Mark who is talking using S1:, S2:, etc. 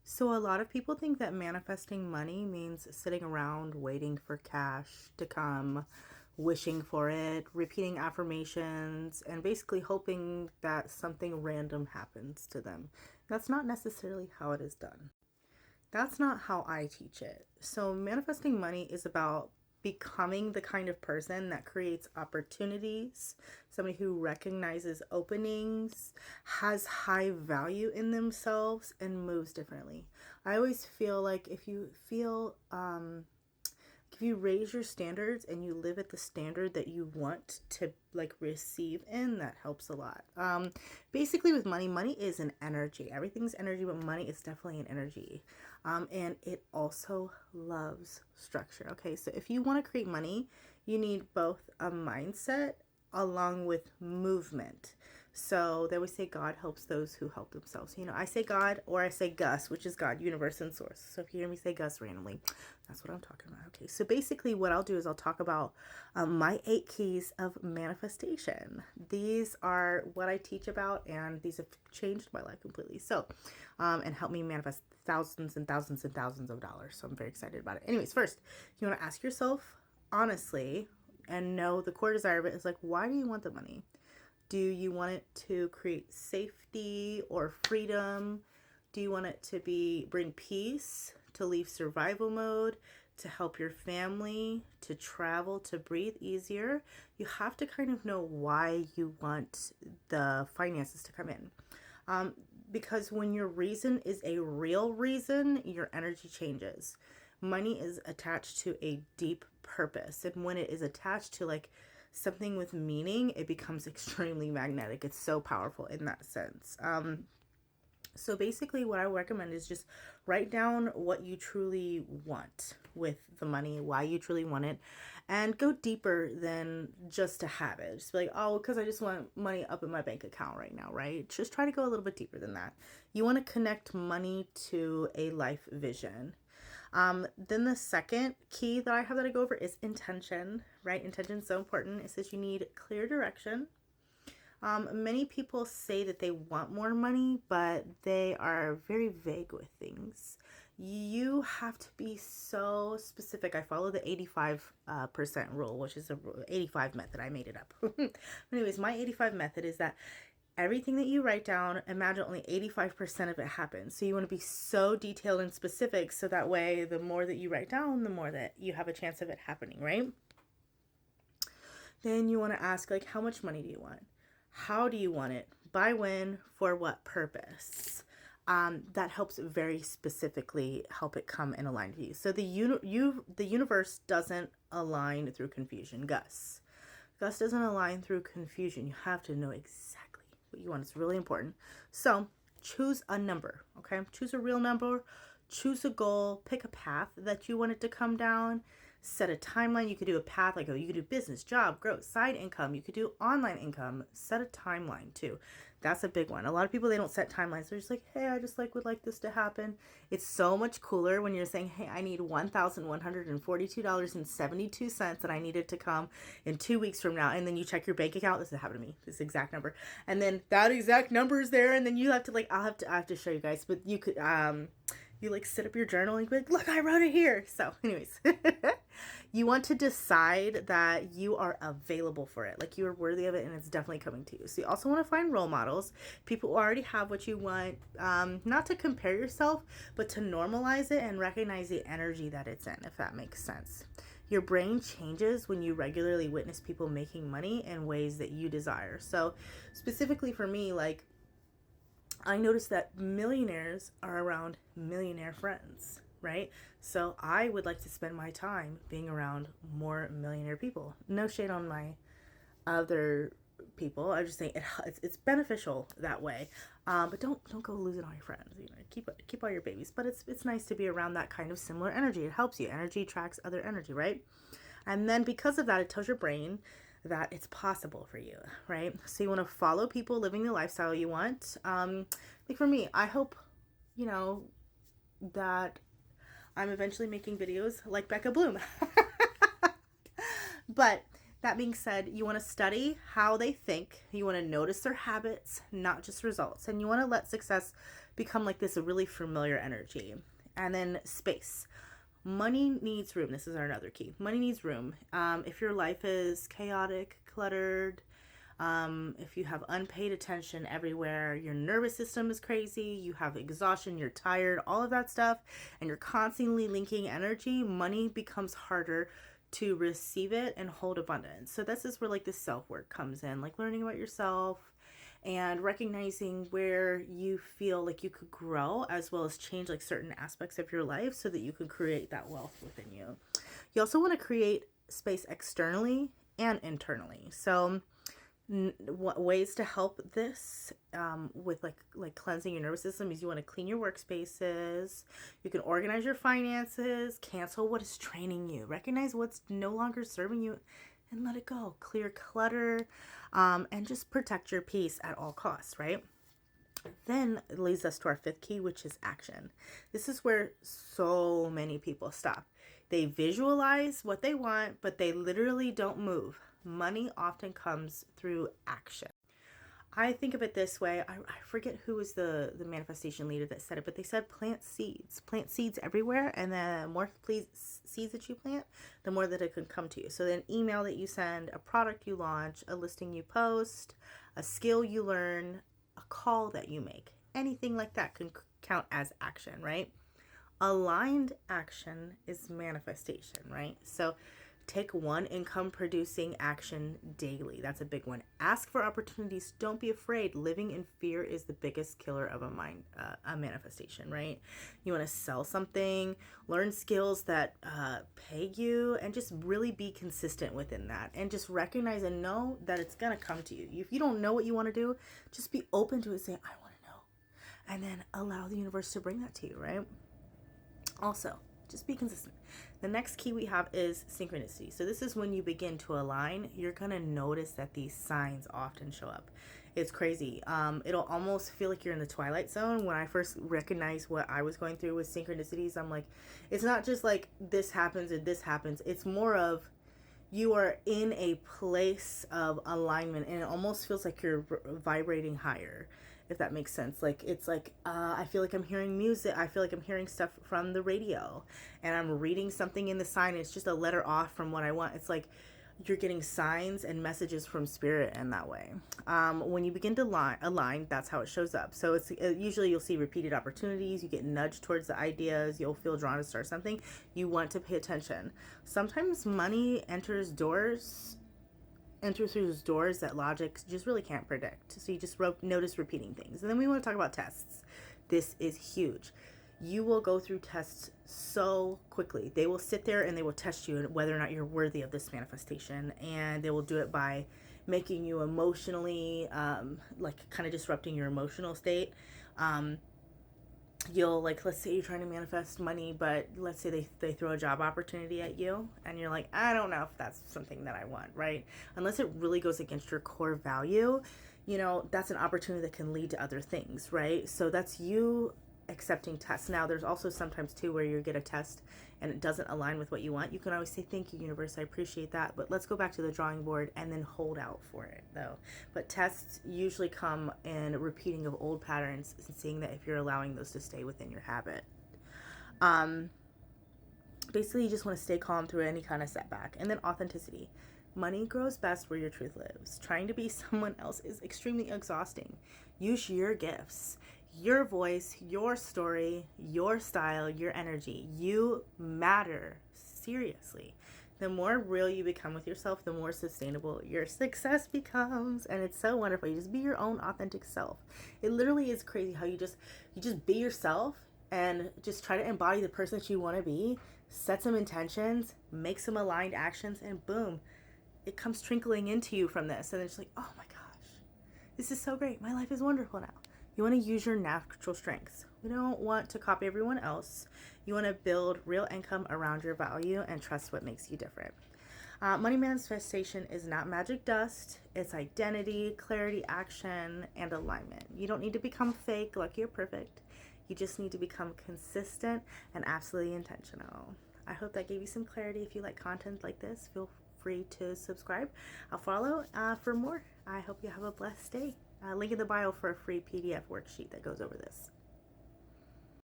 S1: So, a lot of people think that manifesting money means sitting around waiting for cash to come, wishing for it, repeating affirmations, and basically hoping that something random happens to them. That's not necessarily how it is done. That's not how I teach it. So, manifesting money is about becoming the kind of person that creates opportunities, somebody who recognizes openings, has high value in themselves, and moves differently. I always feel like if you raise your standards and you live at the standard that you want to like receive in, that helps a lot. Basically with money is an energy. Everything's energy, but money is definitely an energy. And it also loves structure. Okay, so if you want to create money, you need both a mindset along with movement. So they always say God helps those who help themselves. I say God, or I say Gus, which is God, universe, and source. So if you hear me say Gus randomly, that's what I'm talking about. Okay, so basically what I'll do is I'll talk about my 8 keys of manifestation. These are what I teach about, and these have changed my life completely. So, and helped me manifest thousands and thousands and thousands of dollars. So I'm very excited about it. Anyways, first, you want to ask yourself honestly and know the core desire of it is like, why do you want the money? Do you want it to create safety or freedom? Do you want it to bring peace, to leave survival mode, to help your family, to travel, to breathe easier? You have to kind of know why you want the finances to come in. Because when your reason is a real reason, your energy changes. Money is attached to a deep purpose. And when it is attached to like something with meaning, it becomes extremely magnetic. It's so powerful in that sense. So basically what I recommend is just write down what you truly want with the money, why you truly want it, and go deeper than just to have it. Just be like, oh, because I just want money up in my bank account right now, right? Just try to go a little bit deeper than that. You want to connect money to a life vision. Then the second key that I have that I go over is intention, right? Intention is so important. It says you need clear direction. Many people say that they want more money, but they are very vague with things. You have to be so specific. I follow the 85% rule, which is a 85 method. I made it up. Anyways, my 85 method is that everything that you write down, imagine only 85% of it happens. So you want to be so detailed and specific so that way the more that you write down, the more that you have a chance of it happening, right? Then you want to ask, like, how much money do you want? How do you want it? By when? For what purpose? That helps very specifically help it come in aligned with you. So the universe doesn't align through confusion. Gus doesn't align through confusion. You have to know exactly what you want. It's really important. So choose a number. Okay, choose a real number. Choose a goal. Pick a path that you want it to come down. Set a timeline. You could do a path like, oh, you could do business, job, growth, side income. You could do online income. Set a timeline too. That's a big one. A lot of people, they don't set timelines. They're just like, hey, I just would like this to happen. It's so much cooler when you're saying, hey, I need $1,142.72 and I need it to come in 2 weeks from now. And then you check your bank account. This has happened to me, this exact number. And then that exact number is there. And then you have to I have to show you guys, but you could, you sit up your journal and be like, look, I wrote it here. So anyways, you want to decide that you are available for it. Like you are worthy of it and it's definitely coming to you. So you also want to find role models, people who already have what you want, not to compare yourself, but to normalize it and recognize the energy that it's in, if that makes sense. Your brain changes when you regularly witness people making money in ways that you desire. So specifically for me, I noticed that millionaires are around millionaire friends, right? So I would like to spend my time being around more millionaire people. No shade on my other people. I just think it's beneficial that way. But don't go losing all your friends. Keep all your babies. But it's nice to be around that kind of similar energy. It helps you. Energy attracts other energy, right? And then because of that, it tells your brain that it's possible for you, right? So you want to follow people living the lifestyle you want. Like for me, I hope, that I'm eventually making videos like Becca Bloom. But That being said, you want to study how they think. You want to notice their habits, not just results. And you want to let success become like this really familiar energy. And then space. Money needs room. This is our another key. Money needs room. If your life is chaotic, cluttered, if you have unpaid attention everywhere, your nervous system is crazy, you have exhaustion, you're tired, all of that stuff, and you're constantly linking energy, money becomes harder to receive it and hold abundance. So this is where like the self-work comes in, like learning about yourself and recognizing where you feel like you could grow, as well as change like certain aspects of your life so that you can create that wealth within you. You also want to create space externally and internally. So what ways to help this with like cleansing your nervous system is you want to clean your workspaces, you can organize your finances, cancel what is draining you, recognize what's no longer serving you, and let it go. Clear clutter, and just protect your peace at all costs, right? Then it leads us to our fifth key, which is action. This is where so many people stop. They visualize what they want, but they literally don't move. Money often comes through action. I think of it this way. I forget who was the manifestation leader that said it, but they said plant seeds. Plant seeds everywhere, and the more seeds that you plant, the more that it can come to you. So an email that you send, a product you launch, a listing you post, a skill you learn, a call that you make, anything like that can count as action, right? Aligned action is manifestation, right? So take one income producing action daily. That's a big one. Ask for opportunities. Don't be afraid. Living in fear is the biggest killer of a manifestation, right? You want to sell something, learn skills that pay you, and just really be consistent within that. And just recognize and know that it's going to come to you. If you don't know what you want to do, just be open to it. Say, I want to know. And then allow the universe to bring that to you, right? Also, just be consistent. The next key we have is synchronicity. So this is when you begin to align. You're going to notice that these signs often show up. It's crazy. It'll almost feel like you're in the twilight zone. When I first recognized what I was going through with synchronicities, I'm like, it's not just like this happens and this happens. It's more of you are in a place of alignment, and it almost feels like you're vibrating higher, if that makes sense. Like it's like I feel like I'm hearing music, I feel like I'm hearing stuff from the radio, and I'm reading something in the sign. It's just a letter off from what I want. It's like you're getting signs and messages from spirit in that way. When you begin to align, that's how it shows up. So it's usually you'll see repeated opportunities, you get nudged towards the ideas, you'll feel drawn to start something. You want to pay attention. Sometimes money enters through those doors that logic just really can't predict. So you just notice repeating things. And then we want to talk about tests. This is huge. You will go through tests so quickly. They will sit there and they will test you whether or not you're worthy of this manifestation. And they will do it by making you emotionally, like kind of disrupting your emotional state. You'll like, let's say you're trying to manifest money, but let's say they throw a job opportunity at you and you're like, I don't know if that's something that I want, right? Unless it really goes against your core value, that's an opportunity that can lead to other things, right? So that's you accepting tests. Now there's also sometimes too where you get a test and it doesn't align with what you want. You can always say, thank you, universe, I appreciate that, but let's go back to the drawing board and then hold out for it though. But tests usually come in repeating of old patterns and seeing that if you're allowing those to stay within your habit. Basically you just want to stay calm through any kind of setback. And then authenticity. Money grows best where your truth lives. Trying to be someone else is extremely exhausting. Use your gifts, your voice, your story, your style, your energy. You matter. Seriously. The more real you become with yourself, the more sustainable your success becomes. And it's so wonderful. You just be your own authentic self. It literally is crazy how you just be yourself and just try to embody the person that you want to be, set some intentions, make some aligned actions, and boom, it comes trickling into you from this. And it's like, oh my gosh, this is so great. My life is wonderful now. You want to use your natural strengths. You don't want to copy everyone else. You want to build real income around your value and trust what makes you different. Money manifestation is not magic dust. It's identity, clarity, action, and alignment. You don't need to become fake, lucky, or perfect. You just need to become consistent and absolutely intentional. I hope that gave you some clarity. If you like content like this, feel free to subscribe. I'll follow for more. I hope you have a blessed day. Link in the bio for a free PDF worksheet that goes over this.